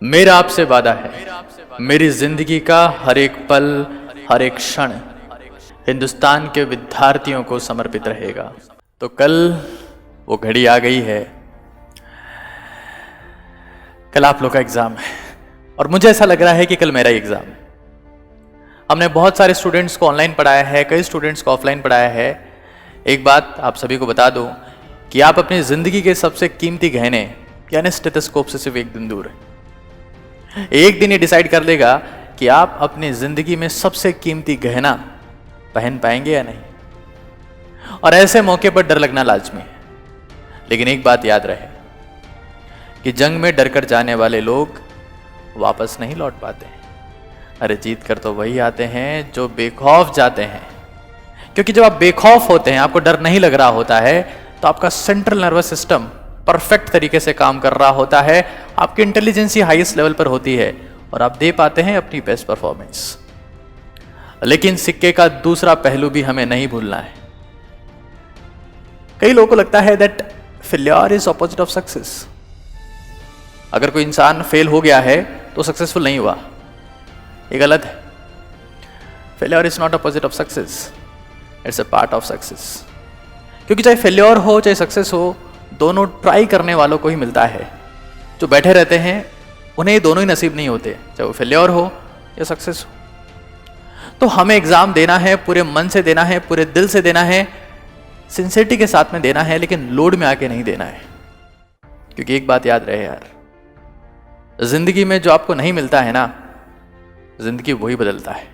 मेरा आपसे वादा है, मेरी जिंदगी का हर एक पल, हर एक क्षण हिंदुस्तान के विद्यार्थियों को समर्पित रहेगा। तो कल वो घड़ी आ गई है, कल आप लोग का एग्जाम है और मुझे ऐसा लग रहा है कि कल मेरा ही एग्जाम है। हमने बहुत सारे स्टूडेंट्स को ऑनलाइन पढ़ाया है, कई स्टूडेंट्स को ऑफलाइन पढ़ाया है। एक बात आप सभी को बता दूं कि आप अपनी जिंदगी के सबसे कीमती गहने यानी स्टेथोस्कोप से सिर्फ एक दिन दूर है। एक दिन ये डिसाइड कर लेगा कि आप अपनी जिंदगी में सबसे कीमती गहना पहन पाएंगे या नहीं। और ऐसे मौके पर डर लगना लाजमी है, लेकिन एक बात याद रहे कि जंग में डर कर जाने वाले लोग वापस नहीं लौट पाते हैं। अरे जीत कर तो वही आते हैं जो बेखौफ जाते हैं, क्योंकि जब आप बेखौफ होते हैं, आपको डर नहीं लग रहा होता है, तो आपका सेंट्रल नर्वस सिस्टम परफेक्ट तरीके से काम कर रहा होता है, आपकी इंटेलिजेंसी हाईएस्ट लेवल पर होती है और आप दे पाते हैं अपनी बेस्ट परफॉर्मेंस। लेकिन सिक्के का दूसरा पहलू भी हमें नहीं भूलना है। कई लोगों को लगता है that failure is opposite of success. अगर कोई इंसान फेल हो गया है तो सक्सेसफुल नहीं हुआ, ये गलत है। Failure is not opposite of success, it's a part of success. क्योंकि चाहे फेल्योर हो चाहे सक्सेस हो, दोनों ट्राई करने वालों को ही मिलता है। जो बैठे रहते हैं उन्हें दोनों ही नसीब नहीं होते, चाहे वो फेल्योर हो या सक्सेस हो। तो हमें एग्जाम देना है, पूरे मन से देना है, पूरे दिल से देना है, सिंसियरिटी के साथ में देना है, लेकिन लोड में आके नहीं देना है। क्योंकि एक बात याद रहे यार, जिंदगी में जो आपको नहीं मिलता है ना, जिंदगी वही बदलता है।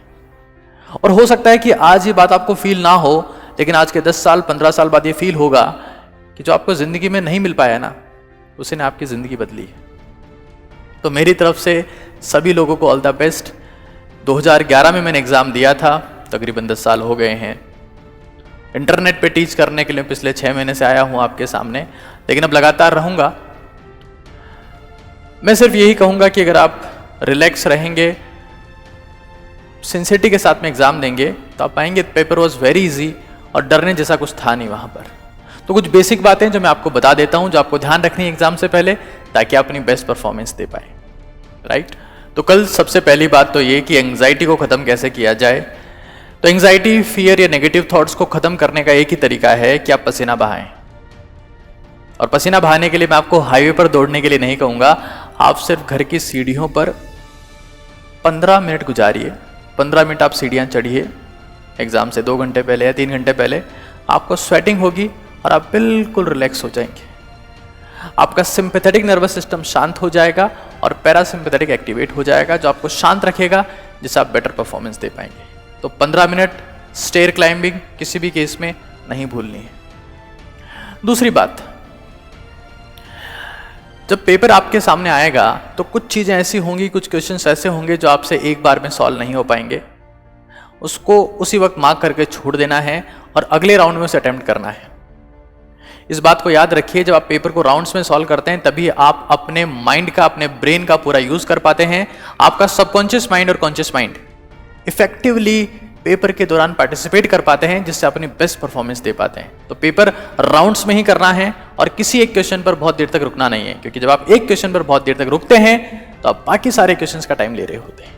और हो सकता है कि आज ये बात आपको फील ना हो, लेकिन आज के 10 साल 15 साल बाद ये फील होगा कि जो आपको जिंदगी में नहीं मिल पाया ना, उसी ने आपकी जिंदगी बदली है। तो मेरी तरफ से सभी लोगों को ऑल द बेस्ट। 2011 में मैंने एग्जाम दिया था, तकरीबन 10 साल हो गए हैं। इंटरनेट पे टीच करने के लिए पिछले 6 महीने से आया हूं आपके सामने, लेकिन अब लगातार रहूंगा। मैं सिर्फ यही कहूंगा कि अगर आप रिलैक्स रहेंगे, सिंसियरिटी के साथ में एग्जाम देंगे, तो आप पाएंगे पेपर वॉज वेरी इजी और डरने जैसा कुछ था नहीं वहां पर। तो कुछ बेसिक बातें जो मैं आपको बता देता हूं, जो आपको ध्यान रखनी है एग्जाम से पहले, ताकि आप अपनी बेस्ट परफॉर्मेंस दे पाए। राइट? तो कल सबसे पहली बात तो ये कि एंग्जाइटी को खत्म कैसे किया जाए। तो एंग्जाइटी, फियर या नेगेटिव थॉट्स को खत्म करने का एक ही तरीका है कि आप पसीना बहाएं। और पसीना बहाने के लिए मैं आपको हाईवे पर दौड़ने के लिए नहीं कहूंगा, आप सिर्फ घर की सीढ़ियों पर 15 मिनट गुजारिए। 15 मिनट आप सीढ़ियां चढ़िए। एग्जाम से 2 घंटे पहले या 3 घंटे पहले आपको स्वेटिंग होगी और आप बिल्कुल रिलैक्स हो जाएंगे। आपका सिंपैथेटिक नर्वस सिस्टम शांत हो जाएगा और पैरासिम्पैथेटिक एक्टिवेट हो जाएगा, जो आपको शांत रखेगा, जिससे आप बेटर परफॉर्मेंस दे पाएंगे। तो 15 मिनट स्टेयर क्लाइंबिंग किसी भी केस में नहीं भूलनी है। दूसरी बात, जब पेपर आपके सामने आएगा तो कुछ चीजें ऐसी होंगी, कुछ क्वेश्चंस ऐसे होंगे जो आपसे एक बार में सॉल्व नहीं हो पाएंगे। उसको उसी वक्त मार्क करके छोड़ देना है और अगले राउंड में उसे अटेम्प्ट करना है। इस बात को याद रखिए, जब आप पेपर को राउंड्स में सॉल्व करते हैं तभी आप अपने माइंड का, अपने ब्रेन का पूरा यूज कर पाते हैं। आपका सबकॉन्शियस माइंड और कॉन्शियस माइंड इफेक्टिवली पेपर के दौरान पार्टिसिपेट कर पाते हैं, जिससे अपनी बेस्ट परफॉर्मेंस दे पाते हैं। तो पेपर राउंड्स में ही करना है और किसी एक क्वेश्चन पर बहुत देर तक रुकना नहीं है, क्योंकि जब आप एक क्वेश्चन पर बहुत देर तक रुकते हैं तो आप बाकी सारे क्वेश्चंस का टाइम ले रहे होते हैं।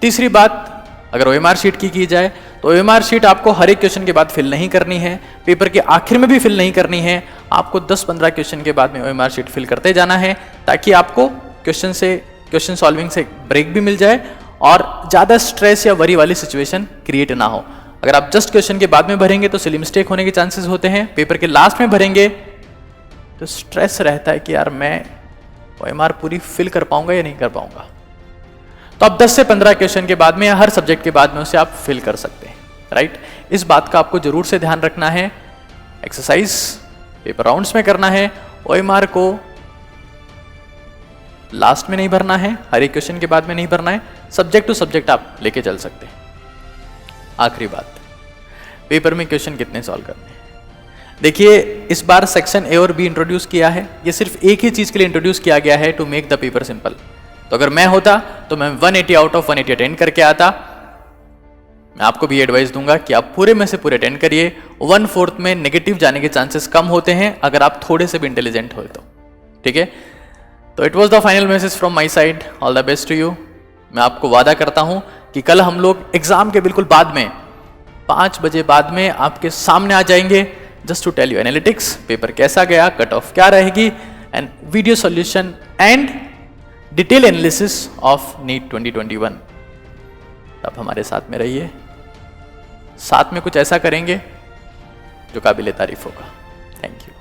तीसरी बात, अगर ओएमआर शीट की जाए तो ओएमआर शीट आपको हर एक क्वेश्चन के बाद फिल नहीं करनी है, पेपर के आखिर में भी फिल नहीं करनी है। आपको 10-15 क्वेश्चन के बाद में ओएमआर शीट फिल करते जाना है, ताकि आपको क्वेश्चन सॉल्विंग से ब्रेक भी मिल जाए और ज्यादा स्ट्रेस या वरी वाली सिचुएशन क्रिएट ना हो। अगर आप जस्ट क्वेश्चन के बाद में भरेंगे तो सिली मिस्टेक होने के चांसेस होते हैं। पेपर के लास्ट में भरेंगे तो स्ट्रेस रहता है कि यार मैं ओएमआर पूरी फिल कर पाऊंगा या नहीं कर पाऊंगा। तो आप 10 से 15 क्वेश्चन के बाद में या हर सब्जेक्ट के बाद में उसे आप फिल कर सकते हैं। राइट? इस बात का आपको जरूर से ध्यान रखना है। एक्सरसाइज पेपर राउंड्स में करना है, ओएमआर को लास्ट में नहीं भरना है, हर एक क्वेश्चन के बाद में नहीं भरना है। सब्जेक्ट टू सब्जेक्ट आप लेके चल सकते हैं। आखिरी बात, पेपर में क्वेश्चन कितने सॉल्व करने हैं। देखिए, इस बार सेक्शन ए और बी इंट्रोड्यूस किया है। ये सिर्फ एक ही चीज के लिए इंट्रोड्यूस किया गया है, to make the paper simple. तो अगर मैं होता तो मैं 180 आउट ऑफ 180 अटेंड करके आता। मैं आपको भी एडवाइस दूंगा कि आप पूरे में से पूरे अटेंड करिए। 1/4 में नेगेटिव जाने के चांसेस कम होते हैं अगर आप थोड़े से भी इंटेलिजेंट हो तो। ठीक है? तो it was the final message from my side, all the best to you. मैं आपको वादा करता हूं कि कल हम लोग एग्जाम के बिल्कुल बाद में 5 बजे बाद में आपके सामने आ जाएंगे, just to tell you analytics paper कैसा गया, कट ऑफ क्या रहेगी, and video solution and detail analysis of NEET 2021। आप हमारे साथ में रहिए, साथ में कुछ ऐसा करेंगे जो काबिल तारीफ होगा। Thank you.